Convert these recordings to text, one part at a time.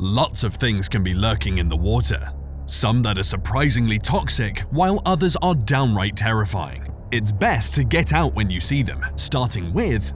Lots of things can be lurking in the water. Some that are surprisingly toxic, while others are downright terrifying. It's best to get out when you see them, starting with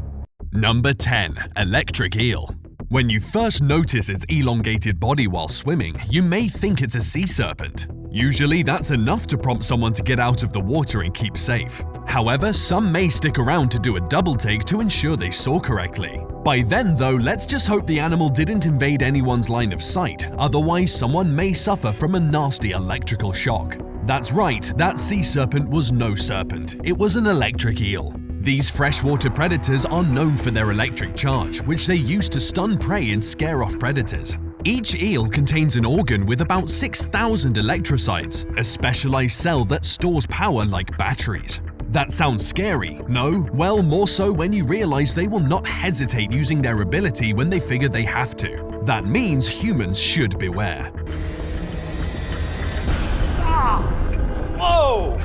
Number 10. Electric eel. When you first notice its elongated body while swimming, you may think it's a sea serpent. Usually that's enough to prompt someone to get out of the water and keep safe. However, some may stick around to do a double take to ensure they saw correctly. By then though, let's just hope the animal didn't invade anyone's line of sight, otherwise someone may suffer from a nasty electrical shock. That's right, that sea serpent was no serpent, it was an electric eel. These freshwater predators are known for their electric charge, which they use to stun prey and scare off predators. Each eel contains an organ with about 6,000 electrocytes, a specialized cell that stores power like batteries. That sounds scary, no? Well, more so when you realize they will not hesitate using their ability when they figure they have to. That means humans should beware. Whoa!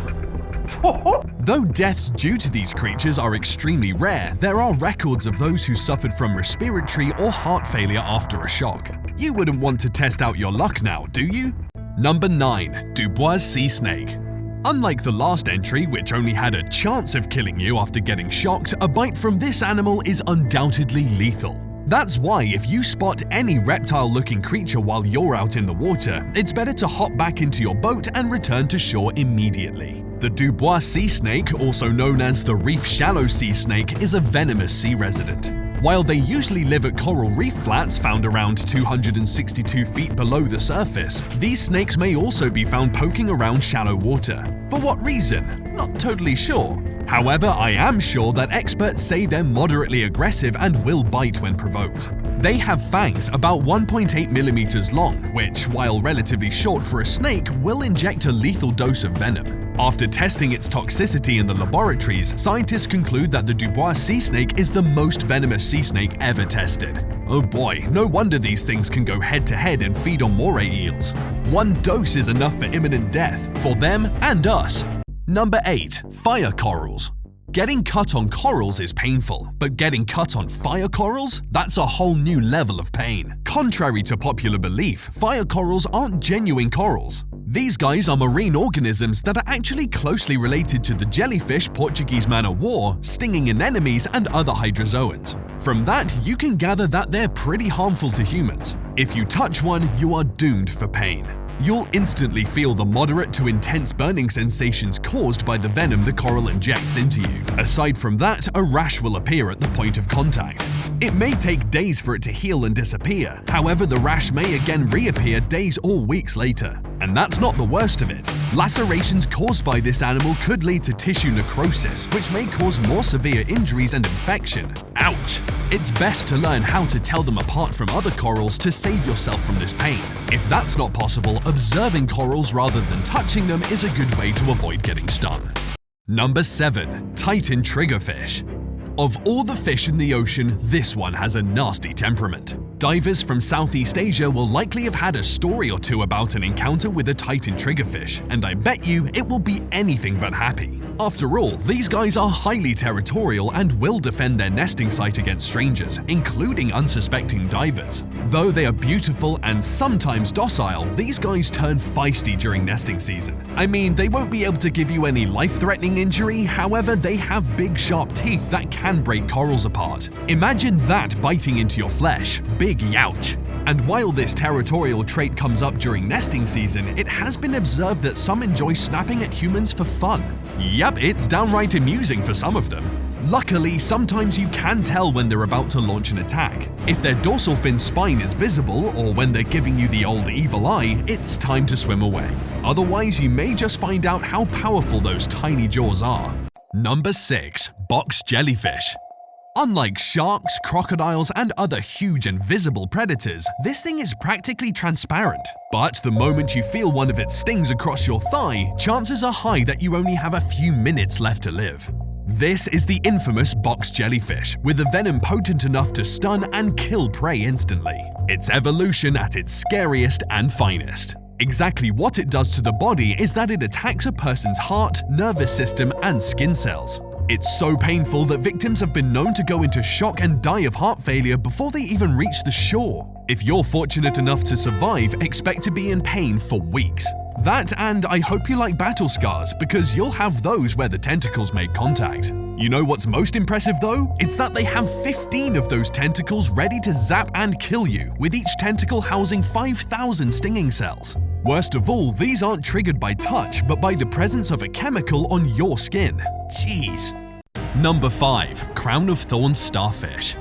Though deaths due to these creatures are extremely rare, there are records of those who suffered from respiratory or heart failure after a shock. You wouldn't want to test out your luck now, do you? Number 9. Dubois sea snake. Unlike the last entry, which only had a chance of killing you after getting shocked, a bite from this animal is undoubtedly lethal. That's why if you spot any reptile-looking creature while you're out in the water, it's better to hop back into your boat and return to shore immediately. The Dubois sea snake, also known as the reef shallow sea snake, is a venomous sea resident. While they usually live at coral reef flats found around 262 feet below the surface, these snakes may also be found poking around shallow water. For what reason? Not totally sure. However, I am sure that experts say they're moderately aggressive and will bite when provoked. They have fangs about 1.8 millimeters long, which, while relatively short for a snake, will inject a lethal dose of venom. After testing its toxicity in the laboratories, scientists conclude that the Dubois sea snake is the most venomous sea snake ever tested. Oh boy, no wonder these things can go head-to-head and feed on moray eels. One dose is enough for imminent death, for them and us. Number 8. Fire corals. Getting cut on corals is painful, but getting cut on fire corals? That's a whole new level of pain. Contrary to popular belief, fire corals aren't genuine corals. These guys are marine organisms that are actually closely related to the jellyfish Portuguese man-o'-war, stinging anemones, and other hydrozoans. From that, you can gather that they're pretty harmful to humans. If you touch one, you are doomed for pain. You'll instantly feel the moderate to intense burning sensations caused by the venom the coral injects into you. Aside from that, a rash will appear at the point of contact. It may take days for it to heal and disappear, however the rash may again reappear days or weeks later. And that's not the worst of it. Lacerations caused by this animal could lead to tissue necrosis, which may cause more severe injuries and infection. Ouch! It's best to learn how to tell them apart from other corals to save yourself from this pain. If that's not possible, observing corals rather than touching them is a good way to avoid getting stung. Number 7. Titan triggerfish. Of all the fish in the ocean, this one has a nasty temperament. Divers from Southeast Asia will likely have had a story or two about an encounter with a Titan triggerfish, and I bet you it will be anything but happy. After all, these guys are highly territorial and will defend their nesting site against strangers, including unsuspecting divers. Though they are beautiful and sometimes docile, these guys turn feisty during nesting season. I mean, they won't be able to give you any life-threatening injury, however, they have big sharp teeth that can break corals apart. Imagine that biting into your flesh. Big youch. And while this territorial trait comes up during nesting season, it has been observed that some enjoy snapping at humans for fun. Yep, it's downright amusing for some of them. Luckily, sometimes you can tell when they're about to launch an attack. If their dorsal fin spine is visible, or when they're giving you the old evil eye, it's time to swim away. Otherwise, you may just find out how powerful those tiny jaws are. Number 6. Box jellyfish. Unlike sharks, crocodiles, and other huge and visible predators, this thing is practically transparent. But the moment you feel one of its stings across your thigh, chances are high that you only have a few minutes left to live. This is the infamous box jellyfish, with a venom potent enough to stun and kill prey instantly. It's evolution at its scariest and finest. Exactly what it does to the body is that it attacks a person's heart, nervous system, and skin cells. It's so painful that victims have been known to go into shock and die of heart failure before they even reach the shore. If you're fortunate enough to survive, expect to be in pain for weeks. That, and I hope you like battle scars, because you'll have those where the tentacles make contact. You know what's most impressive though? It's that they have 15 of those tentacles ready to zap and kill you, with each tentacle housing 5,000 stinging cells. Worst of all, these aren't triggered by touch, but by the presence of a chemical on your skin. Jeez. Number 5. Crown of Thorns Starfish.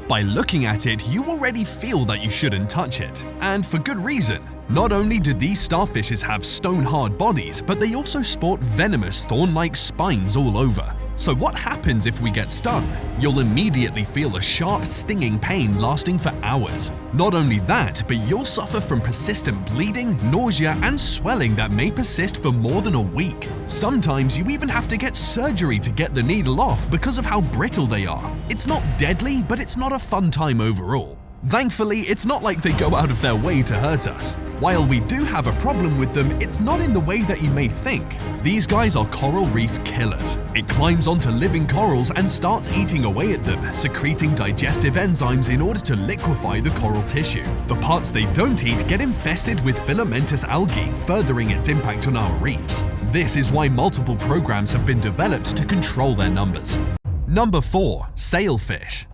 By looking at it, you already feel that you shouldn't touch it, and for good reason. Not only do these starfishes have stone-hard bodies, but they also sport venomous thorn-like spines all over. So what happens if we get stung? You'll immediately feel a sharp, stinging pain lasting for hours. Not only that, but you'll suffer from persistent bleeding, nausea, and swelling that may persist for more than a week. Sometimes you even have to get surgery to get the needle off because of how brittle they are. It's not deadly, but it's not a fun time overall. Thankfully, it's not like they go out of their way to hurt us. While we do have a problem with them, it's not in the way that you may think. These guys are coral reef killers. It climbs onto living corals and starts eating away at them, secreting digestive enzymes in order to liquefy the coral tissue. The parts they don't eat get infested with filamentous algae, furthering its impact on our reefs. This is why multiple programs have been developed to control their numbers. Number 4. Sailfish.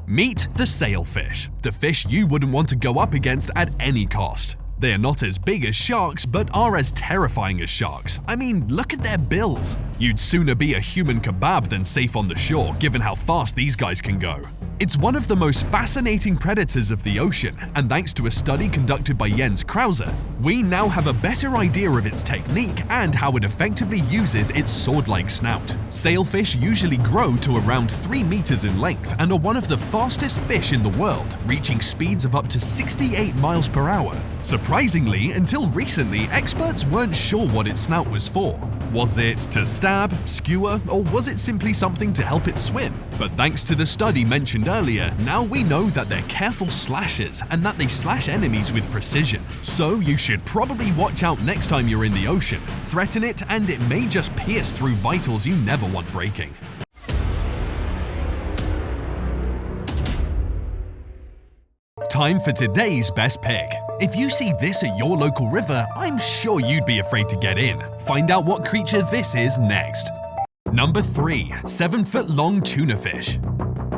Meet the sailfish, the fish you wouldn't want to go up against at any cost. They are not as big as sharks, but are as terrifying as sharks. I mean, look at their bills. You'd sooner be a human kebab than safe on the shore, given how fast these guys can go. It's one of the most fascinating predators of the ocean, and thanks to a study conducted by Jens Krause, we now have a better idea of its technique and how it effectively uses its sword-like snout. Sailfish usually grow to around 3 meters in length and are one of the fastest fish in the world, reaching speeds of up to 68 miles per hour. Surprisingly, until recently, experts weren't sure what its snout was for. Was it to stab, skewer, or was it simply something to help it swim? But thanks to the study mentioned earlier, now we know that they're careful slashers and that they slash enemies with precision. So you should probably watch out next time you're in the ocean. Threaten it and it may just pierce through vitals you never want breaking. Time for today's best pick. If you see this at your local river, I'm sure you'd be afraid to get in. Find out what creature this is next. Number 3. 7-foot-long tuna fish.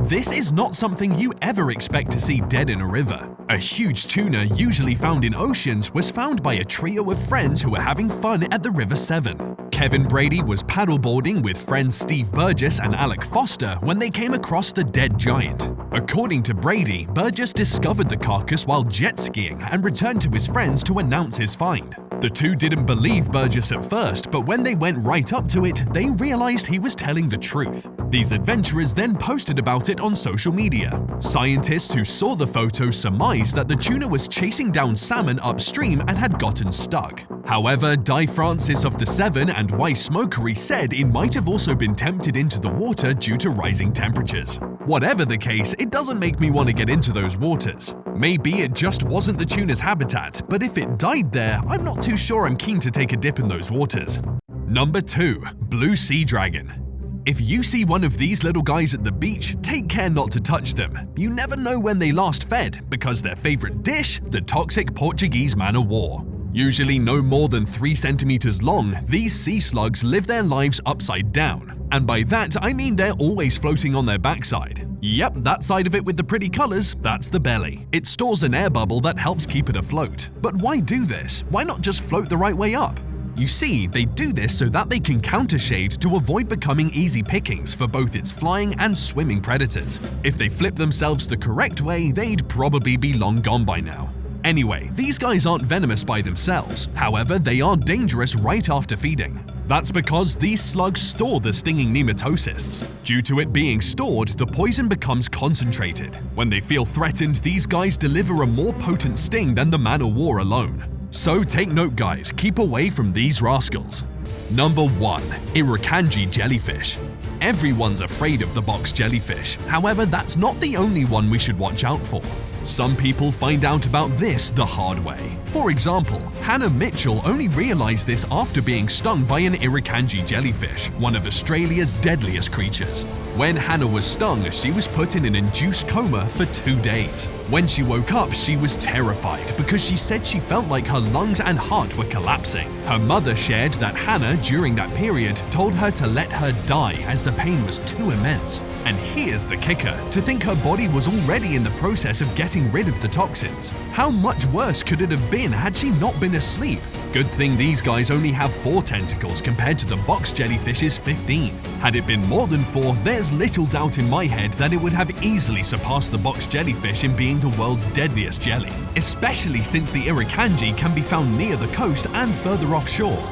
This is not something you ever expect to see dead in a river. A huge tuna, usually found in oceans, was found by a trio of friends who were having fun at the River Severn. Kevin Brady was paddleboarding with friends Steve Burgess and Alec Foster when they came across the dead giant. According to Brady, Burgess discovered the carcass while jet skiing and returned to his friends to announce his find. The two didn't believe Burgess at first, but when they went right up to it, they realized he was telling the truth. These adventurers then posted about it on social media. Scientists who saw the photo surmised that the tuna was chasing down salmon upstream and had gotten stuck. However, Di Francis of the Severn and Weiss Smokery said it might have also been tempted into the water due to rising temperatures. Whatever the case, it doesn't make me want to get into those waters. Maybe it just wasn't the tuna's habitat, but if it died there, I'm not too sure I'm keen to take a dip in those waters. Number 2. Blue Sea Dragon. If you see one of these little guys at the beach, take care not to touch them. You never know when they last fed, because their favorite dish, the toxic Portuguese man-o'-war. Usually no more than 3 centimeters long, these sea slugs live their lives upside down. And by that, I mean they're always floating on their backside. Yep, that side of it with the pretty colors, that's the belly. It stores an air bubble that helps keep it afloat. But why do this? Why not just float the right way up? You see, they do this so that they can countershade to avoid becoming easy pickings for both its flying and swimming predators. If they flip themselves the correct way, they'd probably be long gone by now. Anyway, these guys aren't venomous by themselves. However, they are dangerous right after feeding. That's because these slugs store the stinging nematocysts. Due to it being stored, the poison becomes concentrated. When they feel threatened, these guys deliver a more potent sting than the man-o'-war alone. So take note guys, keep away from these rascals. Number 1. Irukandji Jellyfish. Everyone's afraid of the box jellyfish. However, that's not the only one we should watch out for. Some people find out about this the hard way. For example, Hannah Mitchell only realized this after being stung by an irukandji jellyfish, one of Australia's deadliest creatures. When Hannah was stung, she was put in an induced coma for 2 days. When she woke up, she was terrified because she said she felt like her lungs and heart were collapsing. Her mother shared that Hannah, during that period, told her to let her die as the pain was too immense. And here's the kicker: to think her body was already in the process of getting rid of the toxins. How much worse could it have been had she not been asleep? Good thing these guys only have 4 tentacles compared to the box jellyfish's 15. Had it been more than 4, there's little doubt in my head that it would have easily surpassed the box jellyfish in being the world's deadliest jelly, especially since the irukandji can be found near the coast and further offshore.